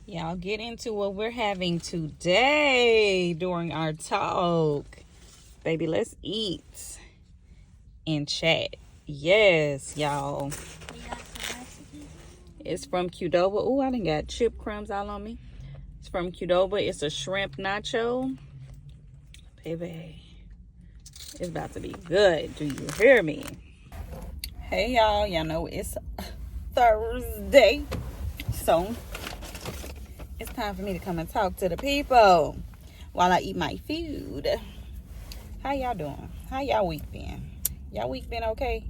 Y'all get into what we're having today during our talk. Baby, let's eat and chat. Yes, y'all. It's from Qdoba. Oh, I done got chip crumbs all on me. It's from Qdoba. It's a shrimp nacho. Baby, it's about to be good. Do you hear me? Hey, y'all. Y'all know it's Thursday. So, it's time for me to come and talk to the people while I eat my food. How y'all doing? How y'all week been? Y'all week been okay?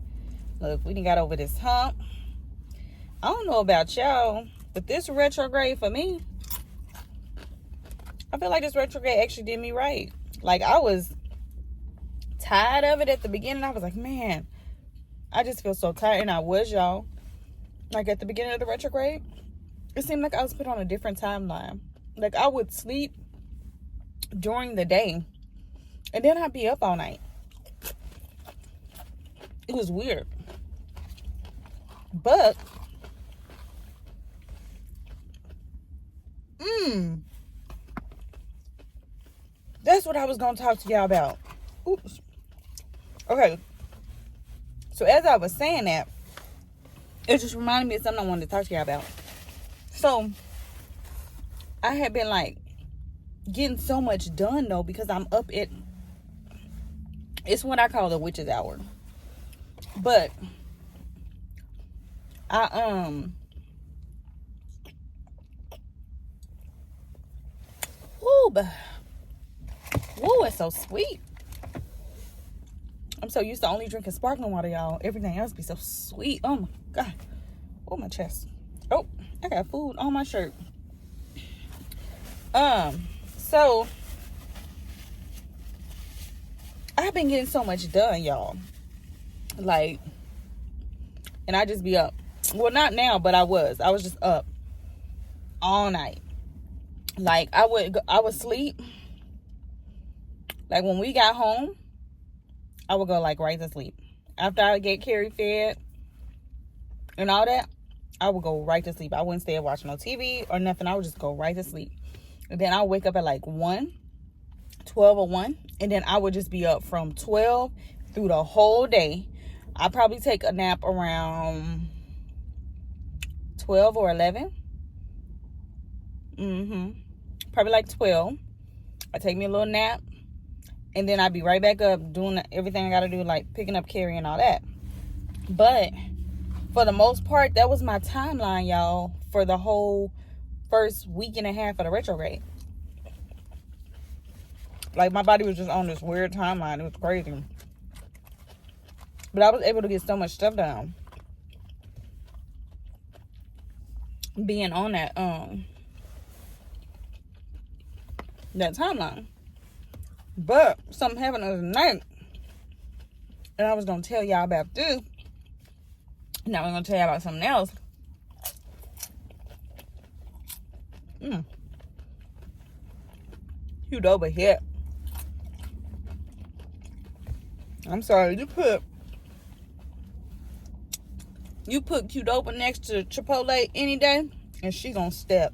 Look, we done got over this hump. I don't know about y'all, but this retrograde for me, I feel like this retrograde actually did me right. Like, I was tired of it at the beginning. I was like, man, I just feel so tired. And I was, y'all. Like, at the beginning of the retrograde, it seemed like I was put on a different timeline. Like, I would sleep during the day, and then I'd be up all night. It was weird. But, that's what I was going to talk to y'all about. Oops. Okay. So, as I was saying that, it just reminded me of something I wanted to talk to y'all about. So, I had been, like, getting so much done, though, because I'm up at, it's what I call the witch's hour. But, it's so sweet. I'm so used to only drinking sparkling water, y'all. Everything else be so sweet. Oh my God. Oh, my chest. Oh, I got food on my shirt. So I've been getting so much done, y'all. Like, and I just be up. Well, not now, but I was just up all night. Like, I would sleep. Like, when we got home, I would go, like, right to sleep. After I get Carrie fed and all that, I would go right to sleep. I wouldn't stay and watch no TV or nothing. I would just go right to sleep. And then I'll wake up at, like, 12 or 1. And then I would just be up from 12 through the whole day. I'd probably take a nap around 12 or 11. Probably like 12. I'd take me a little nap. And then I'd be right back up doing everything I got to do, like picking up Carrie and all that. But for the most part, that was my timeline, y'all, for the whole first week and a half of the retrograde. Like, my body was just on this weird timeline. It was crazy. But I was able to get so much stuff done. Being on that timeline. But something happened the other night. And I was going to tell y'all about this. Now I'm going to tell y'all about something else. Qdoba hit. I'm sorry, you put Qdoba next to Chipotle any day, and she gonna step.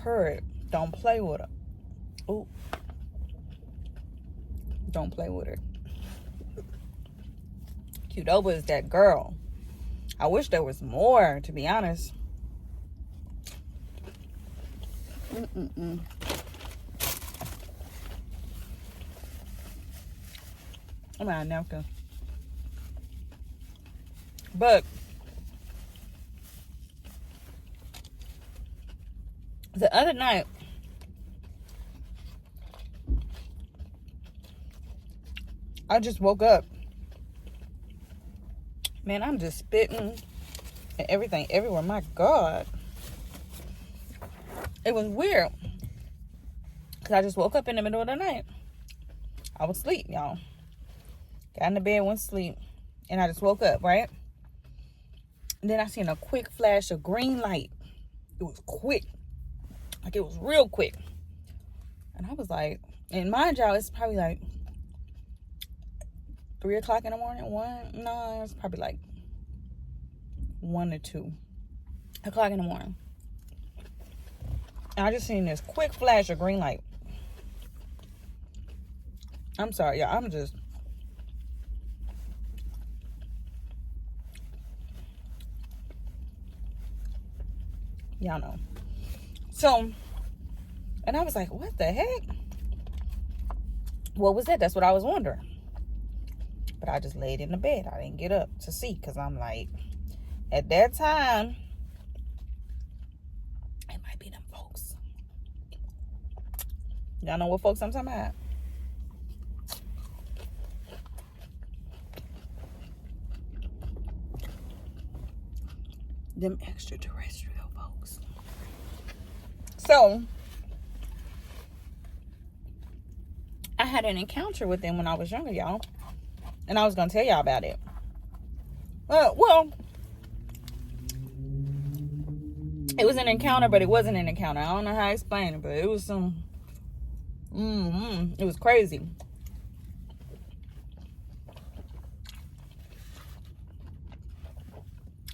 Purr. Don't play with her. Ooh. Don't play with her. Qdoba is that girl. I wish there was more, to be honest. I'm out of napkin. But the other night, I just woke up. Man, I'm just spitting and everything everywhere. My God. It was weird. Because I just woke up in the middle of the night. I was asleep, y'all. Got in the bed, went to sleep. And I just woke up, right? And then I seen a quick flash of green light. It was quick. Like, it was real quick. And I was like, and mind y'all, it's probably like 3 o'clock in the morning. It's probably like 1 or 2 o'clock in the morning. And I just seen this quick flash of green light. I'm sorry, y'all. I'm just... Y'all know. So, and I was like, what the heck? What was that? That's what I was wondering. But I just laid in the bed. I didn't get up to see because I'm like, at that time, it might be them folks. Y'all know what folks I'm talking about? Them extraterrestrial folks. So, I had an encounter with them when I was younger, y'all. And I was going to tell y'all about it. Well, it was an encounter, but it wasn't an encounter. I don't know how to explain it, but it was some... it was crazy.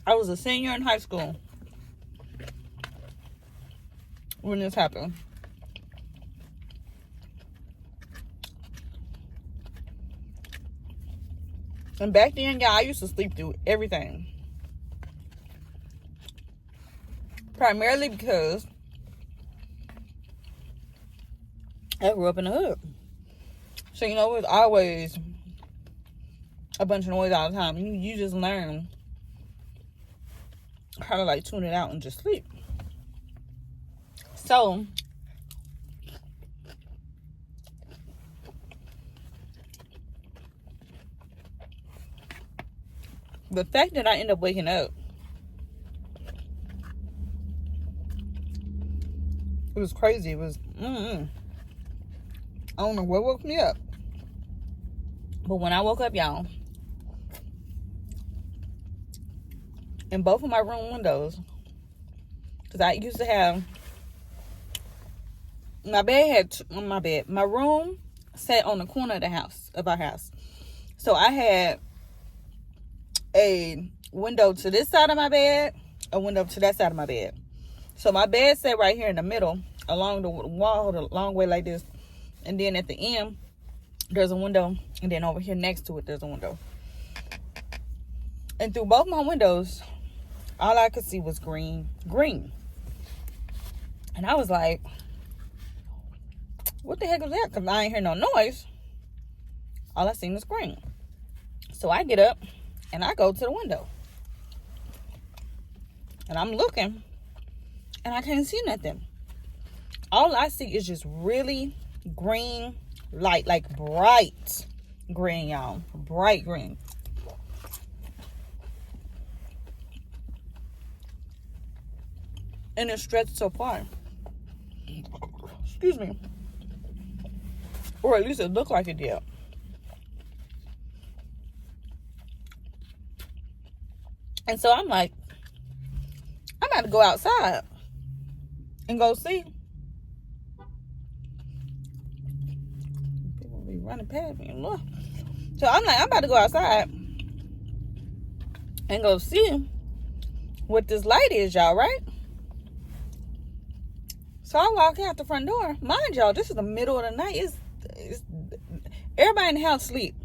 I was a senior in high school when this happened. And back then, y'all, I used to sleep through everything. Primarily because I grew up in the hood. So, you know, it was always a bunch of noise all the time. You just learn how to, like, tune it out and just sleep. So, the fact that I ended up waking up, it was crazy. It was, I don't know what woke me up. But when I woke up, y'all, in both of my room windows, because I used to have, my room sat on the corner of our house. So I had a window to this side of my bed, a window to that side of my bed. So my bed sat right here in the middle, along the wall, the long way like this. And then at the end, there's a window. And then over here next to it, there's a window. And through both my windows, all I could see was green. And I was like, what the heck was that? Because I ain't hear no noise. All I seen was green. So I get up and I go to the window. And I'm looking. And I can't see nothing. All I see is just really green light. Like bright green, y'all. Bright green. And it stretched so far. Excuse me. Or at least it looked like it did. And so I'm like, I'm about to go outside and go see. People be running past me. Look. So I'm like, I'm about to go outside and go see what this light is, y'all, right? So I walk out the front door. Mind y'all, this is the middle of the night. It's everybody in the house sleep.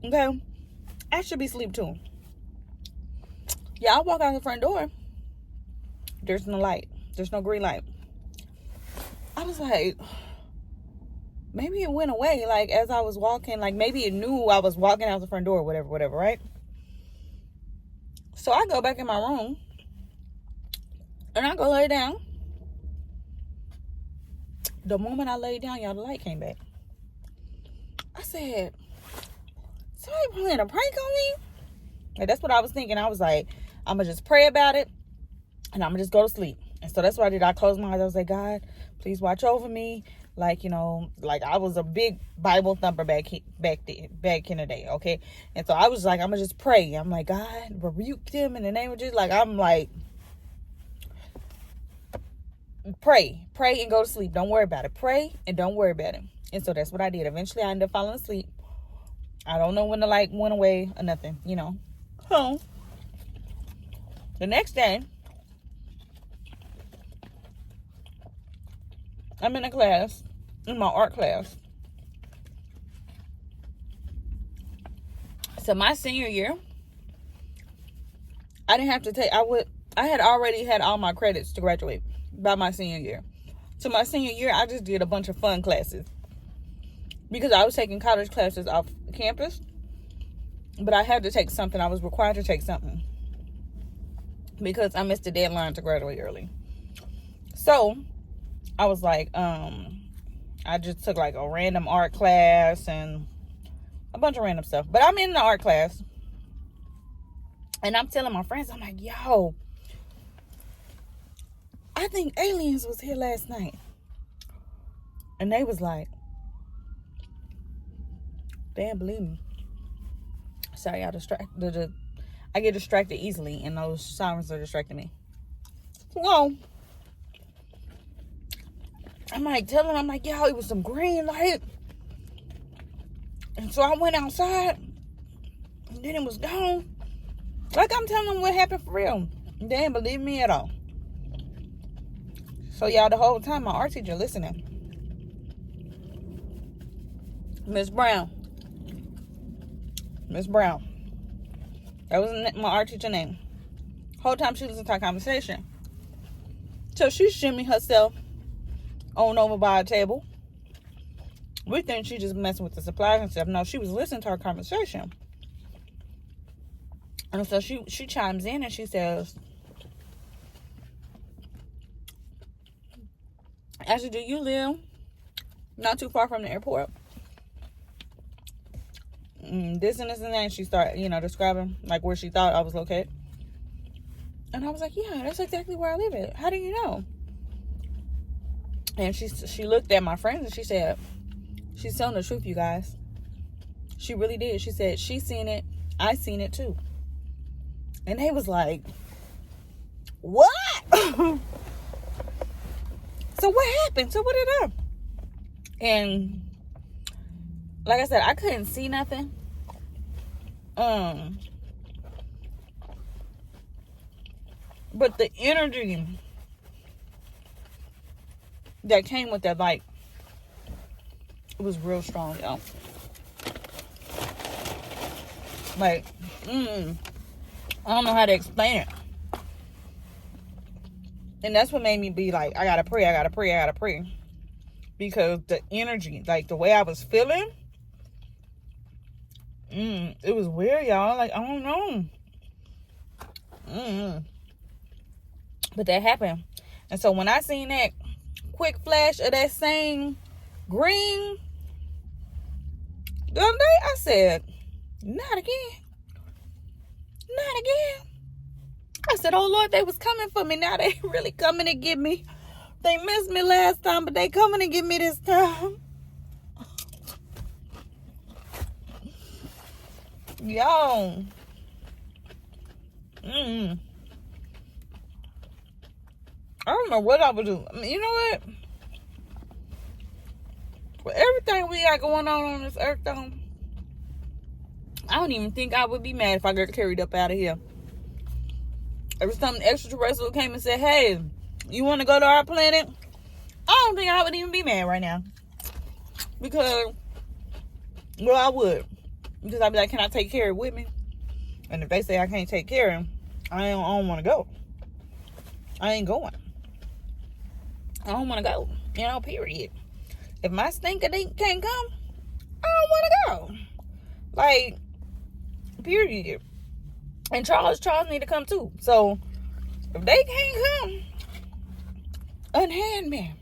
Okay? I should be asleep too. Yeah, I walk out the front door. There's no light. There's no green light. I was like, maybe it went away. Like, as I was walking, like, maybe it knew I was walking out the front door, whatever, right? So I go back in my room. And I go lay down. The moment I laid down, y'all, the light came back. I said, somebody playing a prank on me? Like, that's what I was thinking. I was like, I'm going to just pray about it. And I'm going to just go to sleep. And so that's what I did. I closed my eyes. I was like, God, please watch over me. Like, you know, like I was a big Bible thumper back in the day, okay? And so I was like, I'm going to just pray. I'm like, God, rebuke them in the name of Jesus. Like, I'm like, pray and go to sleep. Don't worry about it. Pray and don't worry about it. And so that's what I did. Eventually, I ended up falling asleep. I don't know when the light went away or nothing, you know. So, the next day, I'm in a class, in my art class. So my senior year, I didn't have to take, I had already had all my credits to graduate by my senior year. So my senior year, I just did a bunch of fun classes. Because I was taking college classes off campus. But I had to take something. I was required to take something. Because I missed the deadline to graduate early. So, I was like, I just took like a random art class and a bunch of random stuff. But I'm in the art class. And I'm telling my friends, I'm like, yo, I think aliens was here last night. And they was like, they didn't believe me. Sorry, I get distracted easily, and those sirens are distracting me. Well, I'm like telling them, I'm like, yo, it was some green light. And so I went outside, and then it was gone. Like I'm telling them what happened for real. They didn't believe me at all. So y'all, the whole time my art teacher listening. Miss Brown. That was my art teacher name. Whole time she listened to our conversation. So she shimmy herself on over by a table. We think she just messing with the supplies and stuff. No, she was listening to our conversation. And so she chimes in and she says, Ashley, do you live not too far from the airport? This and this and that. And she started, describing like where she thought I was located. And I was like, yeah, that's exactly where I live at. How do you know? And she looked at my friends and she said, she's telling the truth, you guys. She really did. She said, she seen it. I seen it too. And they was like, what? So what happened? So what did I? And like I said, I couldn't see nothing. But the energy that came with that light, it was real strong, y'all. Like, I don't know how to explain it. And that's what made me be like, I gotta pray. Because the energy, like the way I was feeling, it was weird, y'all. Like, I don't know. But that happened. And so when I seen that quick flash of that same green the other day, I said, not again. I said, oh Lord, they was coming for me. Now they really coming to get me. They missed me last time, but they coming to get me this time. Yo. I don't know what I would do. I mean, you know what? For everything we got going on this earth, though, I don't even think I would be mad if I got carried up out of here. If some extraterrestrial came and said, hey, you want to go to our planet? I don't think I would even be mad right now. Because, well, I would. Because I'd be like, can I take care of it with me? And if they say I can't take care of him, I don't want to go. I ain't going. I don't want to go. Period. If my stinker can't come, I don't want to go. Like, period. And Charles need to come too. So, if they can't come, unhand me.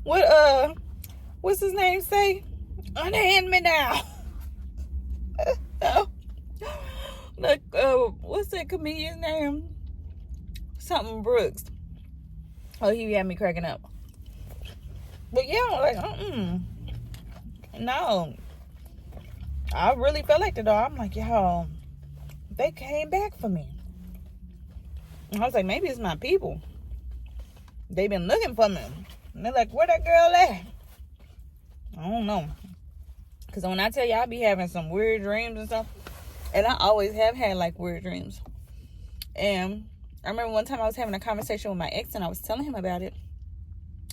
What's his name say? Unhand me now. Like, what's that comedian's name? Something Brooks. Oh, he had me cracking up. But yeah, like, no. I really felt like that, though. I'm like, yo, they came back for me. And I was like, maybe it's my people. They've been looking for me. And they're like, where that girl at? I don't know. Because when I tell you, I be having some weird dreams and stuff. And I always have had, like, weird dreams. And I remember one time I was having a conversation with my ex, and I was telling him about it.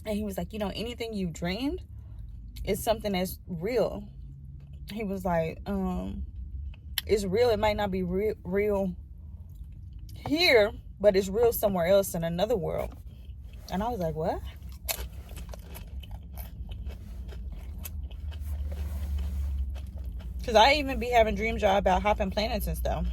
And he was like, you know, anything you dreamed is something that's real. He was like, it's real. It might not be real here, but it's real somewhere else in another world. And I was like, what? Because I even be having dreams, y'all, about hopping planets and stuff.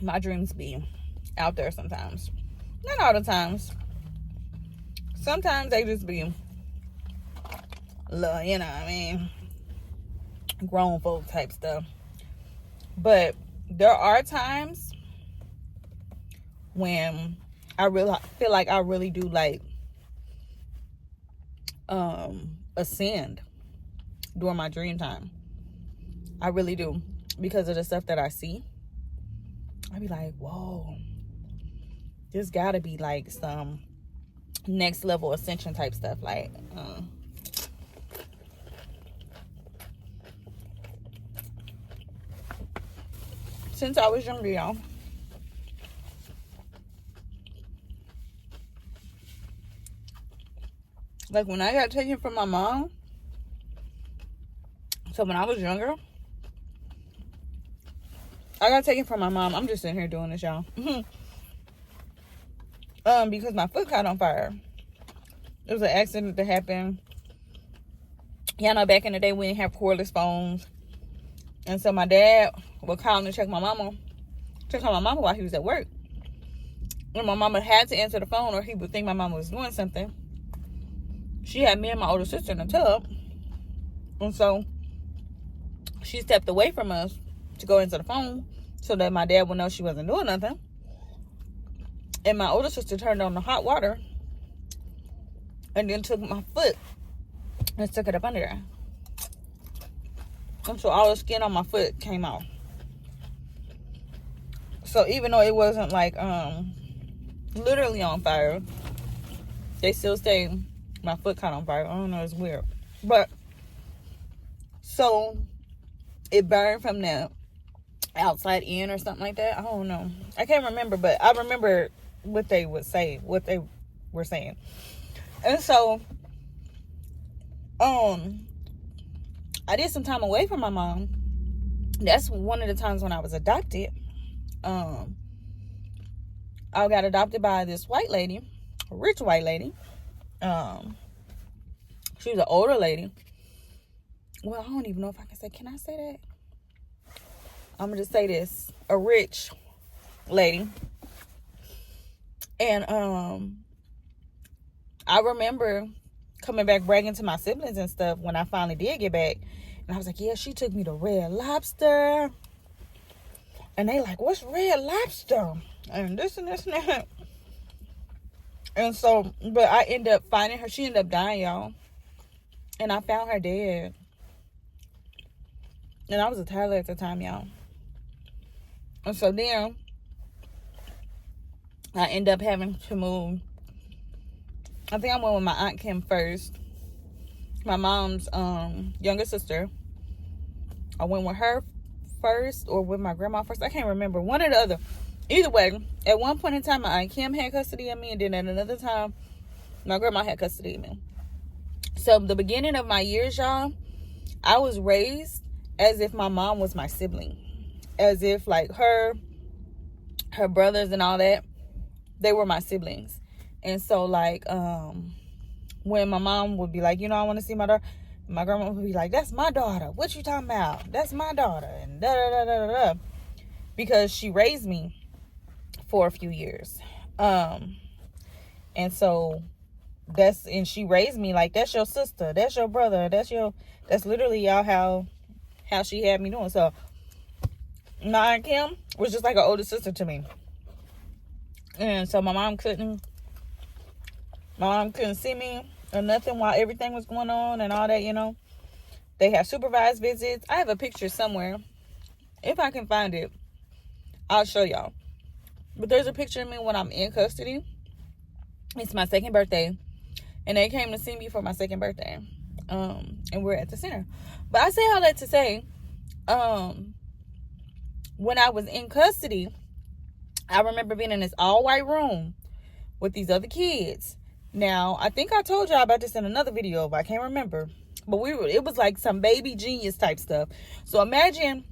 My dreams be out there sometimes. Not all the times. Sometimes they just be, you know what I mean, grown folk type stuff. But there are times when I really feel like I really do like ascend during my dream time. I really do, because of the stuff that I see. I be like, whoa, this gotta be like some next level ascension type stuff. Like, since I was younger, y'all, like when I got taken from my mom, so when I was younger, I got taken from my mom. I'm just sitting here doing this, y'all. Because my foot caught on fire. It was an accident that happened. Y'all know back in the day we didn't have cordless phones. And so my dad would call and check on my mama while he was at work. And my mama had to answer the phone or he would think my mama was doing something. She had me and my older sister in the tub. And so she stepped away from us to go into the phone so that my dad would know she wasn't doing nothing. And my older sister turned on the hot water and then took my foot and stuck it up under there. And so all the skin on my foot came off. So even though it wasn't like literally on fire, they still say my foot caught on fire. I don't know, it's weird. But so it burned from the outside in or something like that. I don't know. I can't remember, but I remember what they would say, what they were saying. And so I did some time away from my mom. That's one of the times when I was adopted. I got adopted by this white lady, a rich white lady. She was an older lady. Well, I don't even know if I can say. Can I say that? I'm gonna just say this: a rich lady. And I remember coming back bragging to my siblings and stuff when I finally did get back, and I was like, "Yeah, she took me to Red Lobster." And they like, "What's Red Lobster?" And this and this and that. And so, but I ended up finding her. She ended up dying, y'all. And I found her dead. And I was a toddler at the time, y'all. And so then, I ended up having to move. I think I went with my Aunt Kim first. My mom's younger sister. I went with her first or with my grandma first. I can't remember. One or the other. Either way, at one point in time, my Aunt Kim had custody of me. And then at another time, my grandma had custody of me. So the beginning of my years, y'all, I was raised as if my mom was my sibling. As if like her brothers and all that, they were my siblings. And so like when my mom would be like, you know, I want to see my daughter, my grandma would be like, that's my daughter. What you talking about? That's my daughter. And da da da da da da. Because she raised me for a few years. And so and she raised me like, that's your sister, that's your brother, that's literally y'all how she had me doing. So my Aunt Kim was just like an older sister to me. And so my mom couldn't see me or nothing while everything was going on and all that, you know. They had supervised visits. I have a picture somewhere. If I can find it, I'll show y'all. But there's a picture of me when I'm in custody. It's my second birthday. And they came to see me for my second birthday. And we're at the center. But I say all that to say, when I was in custody, I remember being in this all-white room with these other kids. Now, I think I told y'all about this in another video, but I can't remember. But it was like some Baby Genius type stuff. So imagine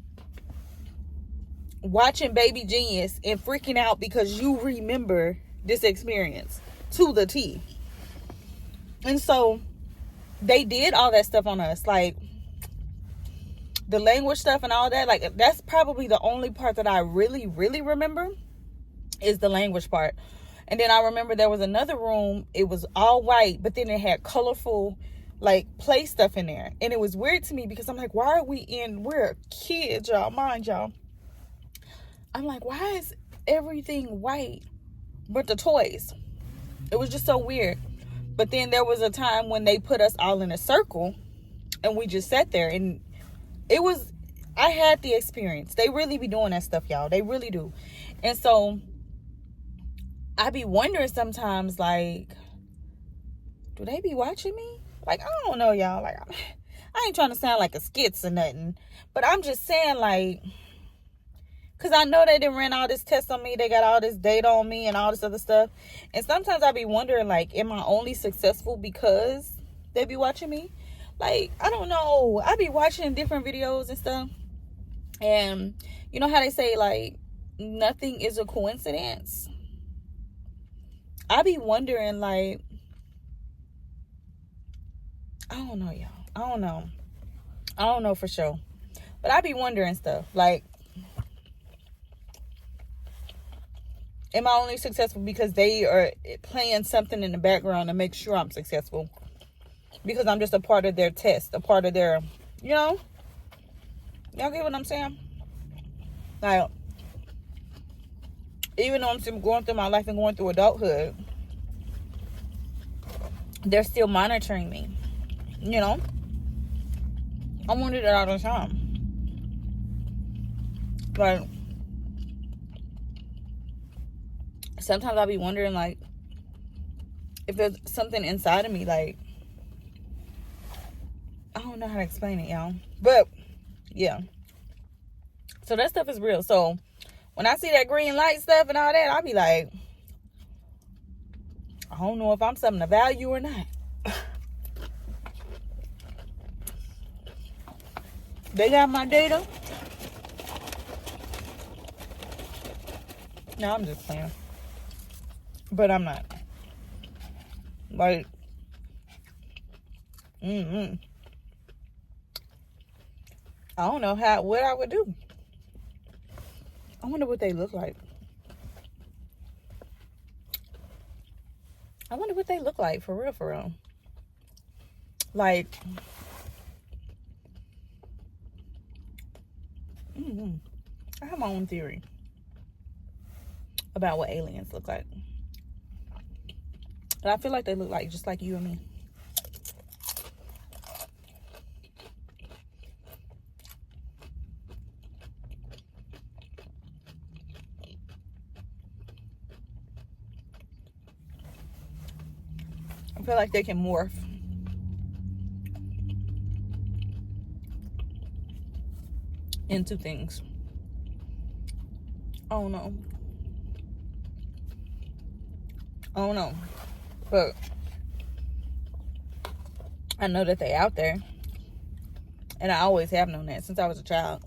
watching Baby Genius and freaking out because you remember this experience to the T. And so they did all that stuff on us, like the language stuff and all that. Like, that's probably the only part that I really, really remember is the language part. And then I remember there was another room. It was all white, but then it had colorful, like, play stuff in there. And it was weird to me because I'm like, why are we're kids, y'all, mind y'all. I'm like, why is everything white but the toys? It was just so weird. But then there was a time when they put us all in a circle and we just sat there, and I had the experience. They really be doing that stuff, y'all. They really do. And so I be wondering sometimes, like, do they be watching me? Like, I don't know, y'all. Like, I ain't trying to sound like a skits or nothing, but I'm just saying, like, because I know they done ran all this test on me. They got all this data on me and all this other stuff. And sometimes I be wondering, like, am I only successful because they be watching me? Like, I don't know. I be watching different videos and stuff. And you know how they say, like, nothing is a coincidence? I be wondering, like, I don't know, y'all. I don't know for sure. But I be wondering stuff. Like, am I only successful because they are playing something in the background to make sure I'm successful? Because I'm just a part of their test, a part of their, you know? Y'all get what I'm saying? Like, even though I'm still going through my life and going through adulthood, they're still monitoring me. You know? I wonder that all the time. Like, sometimes I'll be wondering, like, if there's something inside of me, like, I don't know how to explain it, y'all. But, yeah. So, that stuff is real. So, when I see that green light stuff and all that, I'll be like, I don't know if I'm something to value or not. They got my data. No, I'm just playing. But I'm not. Like, I don't know what I would do. I wonder what they look like. I wonder what they look like, for real, for real. Like, I have my own theory about what aliens look like. And I feel like they look like just like you and me. I feel like they can morph into things. I don't know. But I know that they out there. And I always have known that since I was a child.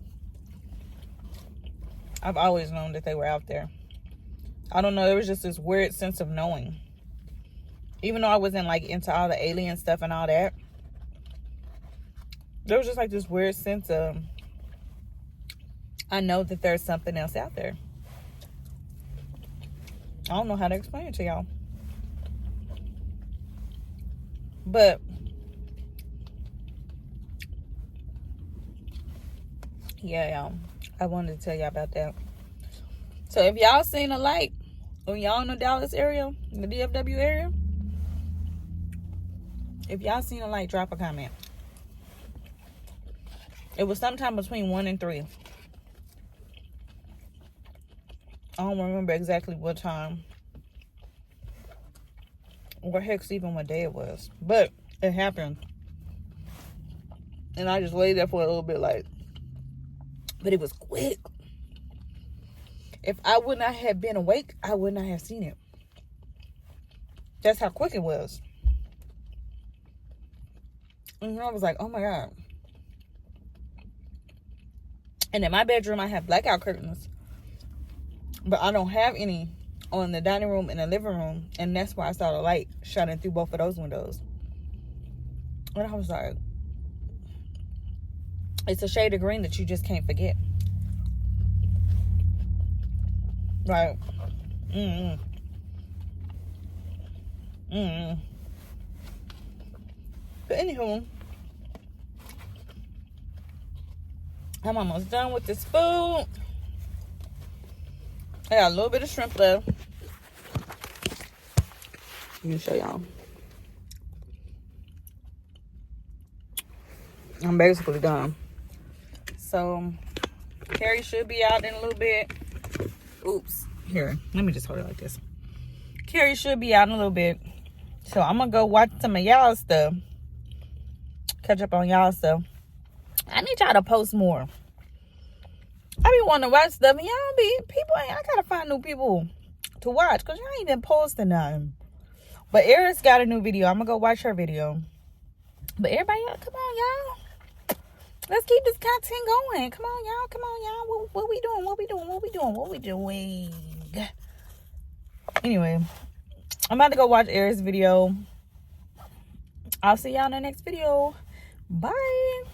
I've always known that they were out there. I don't know. There was just this weird sense of knowing. Even though I wasn't, like, into all the alien stuff and all that, there was just, like, this weird sense of, I know that there's something else out there. I don't know how to explain it to y'all. But, yeah, y'all. I wanted to tell y'all about that. So, if y'all seen a light, or y'all in the Dallas area, in the DFW area, if y'all seen a light, drop a comment. It was sometime between 1 and 3. I don't remember exactly what time. Or heck, even what day it was. But it happened. And I just laid there for a little bit, like. But it was quick. If I would not have been awake, I would not have seen it. That's how quick it was. And I was like, oh my God. And in my bedroom, I have blackout curtains. But I don't have any on the dining room and the living room. And that's why I saw the light shining through both of those windows. And I was like, it's a shade of green that you just can't forget. Right. But anywho, I'm almost done with this food. I got a little bit of shrimp left. Let me show y'all. I'm basically done. So, Carrie should be out in a little bit. Oops. Here, let me just hold it like this. Carrie should be out in a little bit. So, I'm going to go watch some of y'all stuff. Catch up on y'all stuff. I need y'all to post more. I be wanting to watch stuff, and y'all be, people ain't, I gotta find new people to watch, because y'all ain't been posting nothing. But Eris got a new video. I'm gonna go watch her video. But everybody, come on, y'all. Let's keep this content going. Come on, y'all. Come on, y'all. What we doing? What we doing? What we doing? What we doing? Anyway, I'm about to go watch Eris' video. I'll see y'all in the next video. Bye.